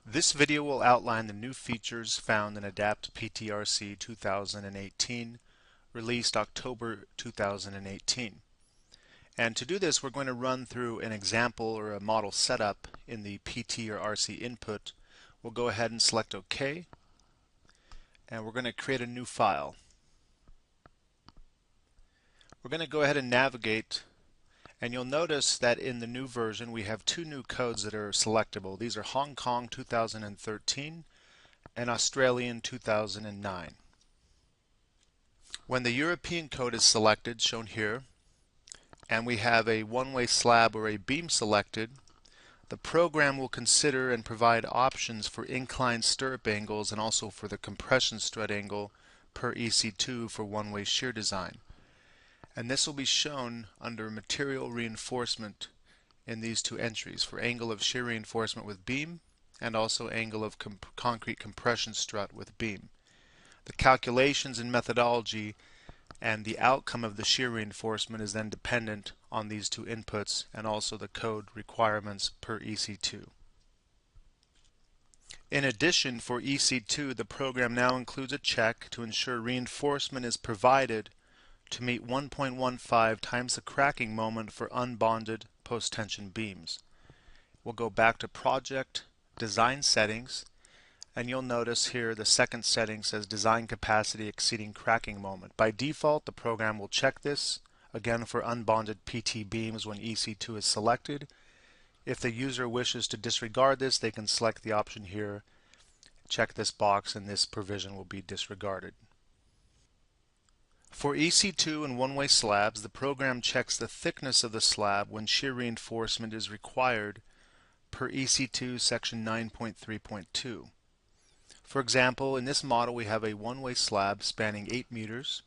This video will outline the new features found in ADAPT PTRC 2018, released October 2018. And to do this, we're going to run through an example or a model setup in the PT or RC input. We'll go ahead and select OK, and we're going to create a new file. We're going to go ahead and navigate, and you'll notice that in the new version we have two new codes that are selectable. These are Hong Kong 2013 and Australian 2009. When the European code is selected, shown here, and we have a one-way slab or a beam selected, the program will consider and provide options for inclined stirrup angles and also for the compression strut angle per EC2 for one-way shear design. And this will be shown under material reinforcement in these two entries for angle of shear reinforcement with beam and also angle of concrete compression strut with beam. The calculations and methodology and the outcome of the shear reinforcement is then dependent on these two inputs and also the code requirements per EC2. In addition, for EC2, the program now includes a check to ensure reinforcement is provided to meet 1.15 times the cracking moment for unbonded post-tension beams. We'll go back to Project, Design Settings, and you'll notice here the second setting says Design Capacity Exceeding Cracking Moment. By default, the program will check this, again for unbonded PT beams when EC2 is selected. If the user wishes to disregard this, they can select the option here, check this box, and this provision will be disregarded. For EC2 and one-way slabs, the program checks the thickness of the slab when shear reinforcement is required per EC2 section 9.3.2. For example, in this model we have a one-way slab spanning 8 meters.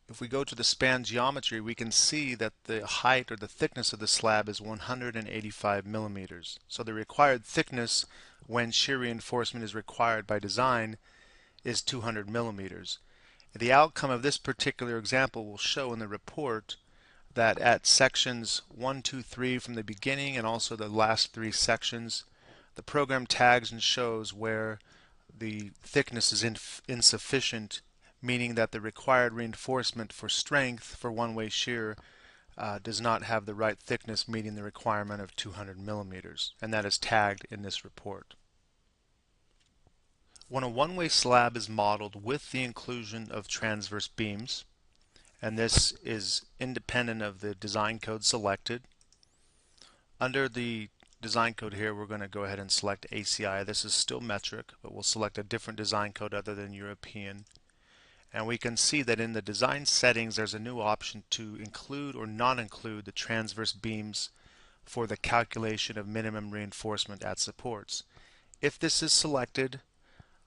If we go to the span geometry, we can see that the height or the thickness of the slab is 185 millimeters. So the required thickness when shear reinforcement is required by design is 200 millimeters. The outcome of this particular example will show in the report that at sections 1, 2, 3 from the beginning and also the last 3 sections, the program tags and shows where the thickness is insufficient, meaning that the required reinforcement for strength for one-way shear does not have the right thickness meeting the requirement of 200 millimeters, and that is tagged in this report. When a one-way slab is modeled with the inclusion of transverse beams, and this is independent of the design code selected, under the design code here we're going to go ahead and select ACI. This is still metric, but we'll select a different design code other than European. And we can see that in the design settings there's a new option to include or not include the transverse beams for the calculation of minimum reinforcement at supports. If this is selected,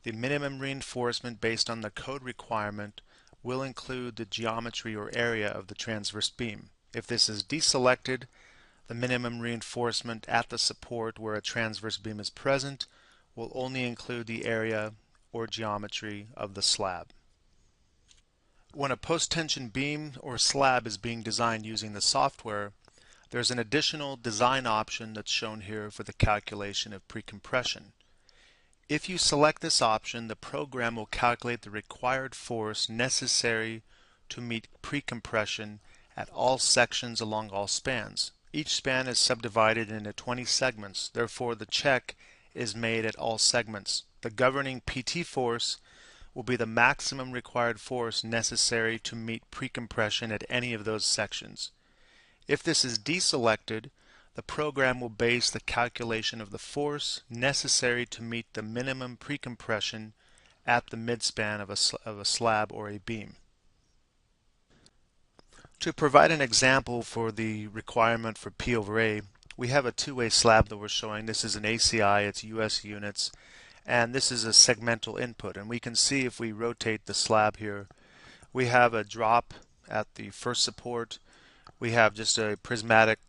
the minimum reinforcement based on the code requirement will include the geometry or area of the transverse beam. If this is deselected, the minimum reinforcement at the support where a transverse beam is present will only include the area or geometry of the slab. When a post-tension beam or slab is being designed using the software, there's an additional design option that's shown here for the calculation of precompression. If you select this option, the program will calculate the required force necessary to meet precompression at all sections along all spans. Each span is subdivided into 20 segments, therefore the check is made at all segments. The governing PT force will be the maximum required force necessary to meet precompression at any of those sections. If this is deselected, the program will base the calculation of the force necessary to meet the minimum precompression at the midspan of a slab or a beam. To provide an example for the requirement for P over A, we have a two-way slab that we're showing. This is an ACI, it's US units, and this is a segmental input. And we can see if we rotate the slab here, we have a drop at the first support. We have just a prismatic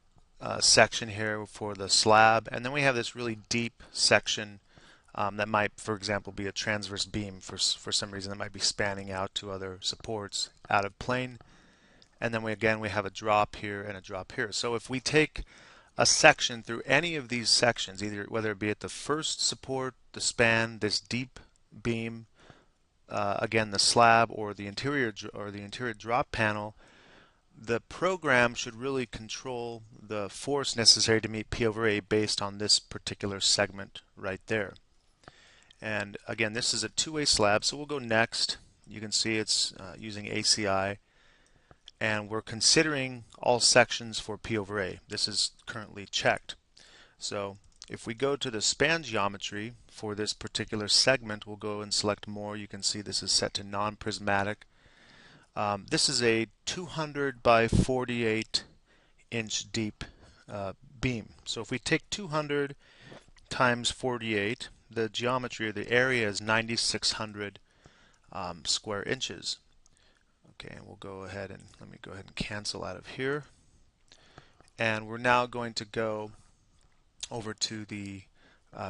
section here for the slab, and then we have this really deep section that might, for example, be a transverse beam for some reason that might be spanning out to other supports out of plane. And then we have a drop here and a drop here. So if we take a section through any of these sections, either whether it be at the first support, the span, this deep beam, again the slab, or the interior drop panel, the program should really control the force necessary to meet P over A based on this particular segment right there. And again, this is a two-way slab, so we'll go next. You can see it's using ACI, and we're considering all sections for P over A. This is currently checked. So if we go to the span geometry for this particular segment, we'll go and select more. You can see this is set to non-prismatic. This is a 200 by 48 inch deep beam. So if we take 200 times 48, the geometry or the area is 9,600 square inches. Okay, and we'll go ahead and let me go ahead and cancel out of here. And we're now going to go over to the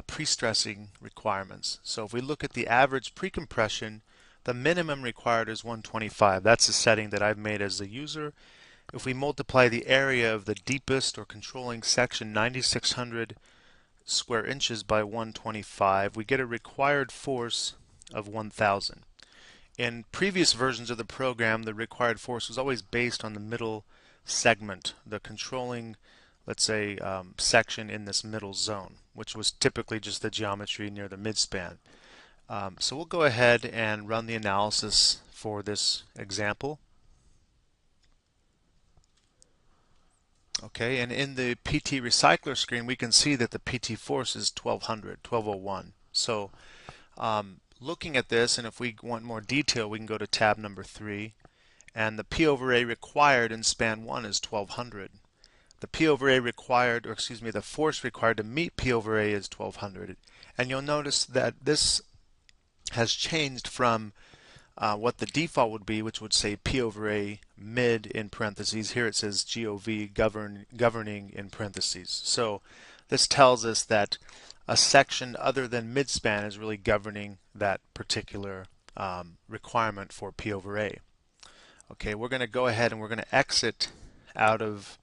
pre-stressing requirements. So if we look at the average pre-compression, the minimum required is 125. That's the setting that I've made as the user. If we multiply the area of the deepest or controlling section, 9,600 square inches, by 125, we get a required force of 1,000. In previous versions of the program, the required force was always based on the middle segment, the controlling, let's say, section in this middle zone, which was typically just the geometry near the midspan. So we'll go ahead and run the analysis for this example. Okay, and in the PT recycler screen, we can see that the PT force is 1201. So looking at this, and if we want more detail, we can go to tab number 3, and the P over A required in span 1 is 1200. The P over A required, or excuse me, the force required to meet P over A is 1200. And you'll notice that this has changed from what the default would be, which would say P over A mid in parentheses. Here it says GOV governing in parentheses. So this tells us that a section other than midspan is really governing that particular requirement for P over A. Okay, we're going to go ahead and we're going to exit out of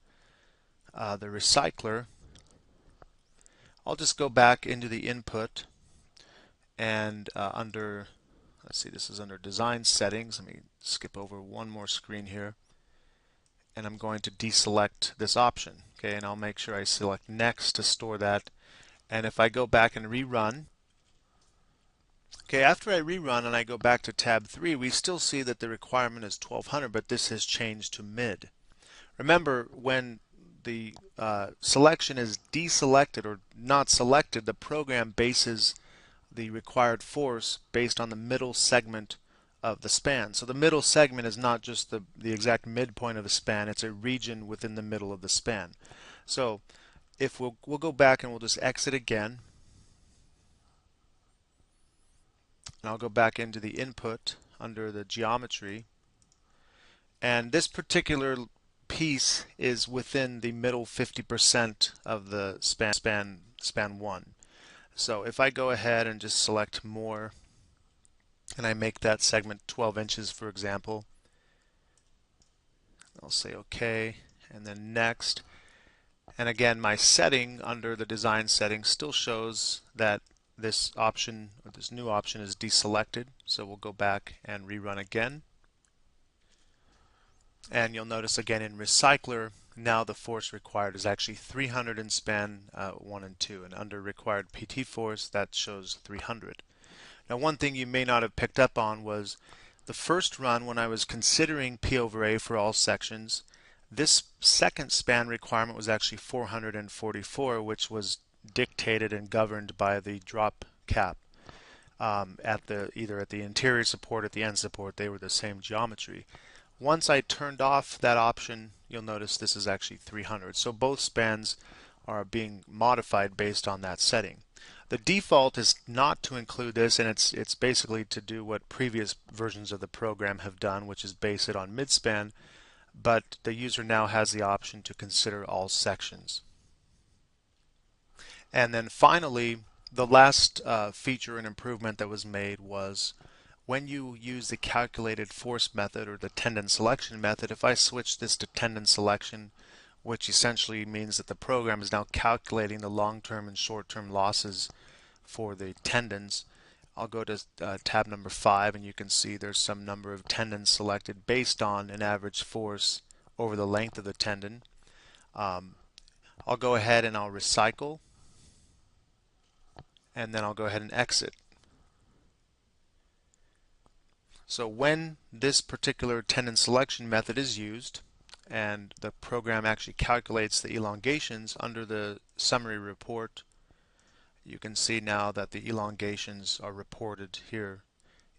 the recycler. I'll just go back into the input, and under, let's see, this is under design settings. Let me skip over one more screen here, and I'm going to deselect this option. Okay, and I'll make sure I select next to store that. And if I go back and rerun, okay, after I rerun and I go back to tab 3, we still see that the requirement is 1200, but this has changed to mid. Remember, when the selection is deselected or not selected, the program bases the required force based on the middle segment of the span. So the middle segment is not just the exact midpoint of the span, it's a region within the middle of the span. So if we'll go back and we'll just exit again, and I'll go back into the input under the geometry, and this particular piece is within the middle 50% of the span 1. So if I go ahead and just select more, and I make that segment 12 inches, for example, I'll say OK, and then next. And again, my setting under the design settings still shows that this option, or this new option, is deselected. So we'll go back and rerun again. And you'll notice again in recycler, now the force required is actually 300 in span 1 and 2. And under required PT force, that shows 300. Now one thing you may not have picked up on was the first run when I was considering P over A for all sections, this second span requirement was actually 444, which was dictated and governed by the drop cap either at the interior support or at the end support. They were the same geometry. Once I turned off that option, you'll notice this is actually 300. So both spans are being modified based on that setting. The default is not to include this, and it's basically to do what previous versions of the program have done, which is base it on midspan, but the user now has the option to consider all sections. And then finally, the last feature and improvement that was made was when you use the calculated force method or the tendon selection method. If I switch this to tendon selection, which essentially means that the program is now calculating the long-term and short-term losses for the tendons. I'll go to tab number 5, and you can see there's some number of tendons selected based on an average force over the length of the tendon. I'll go ahead and I'll recycle, and then I'll go ahead and exit. So when this particular tendon selection method is used and the program actually calculates the elongations under the summary report, you can see now that the elongations are reported here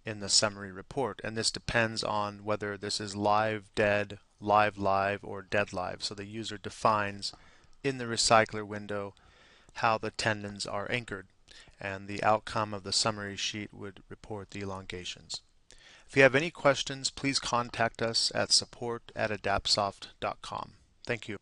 in the summary report, and this depends on whether this is live dead, live or dead live. So the user defines in the recycler window how the tendons are anchored, and the outcome of the summary sheet would report the elongations. If you have any questions, please contact us at support@adaptsoft.com. Thank you.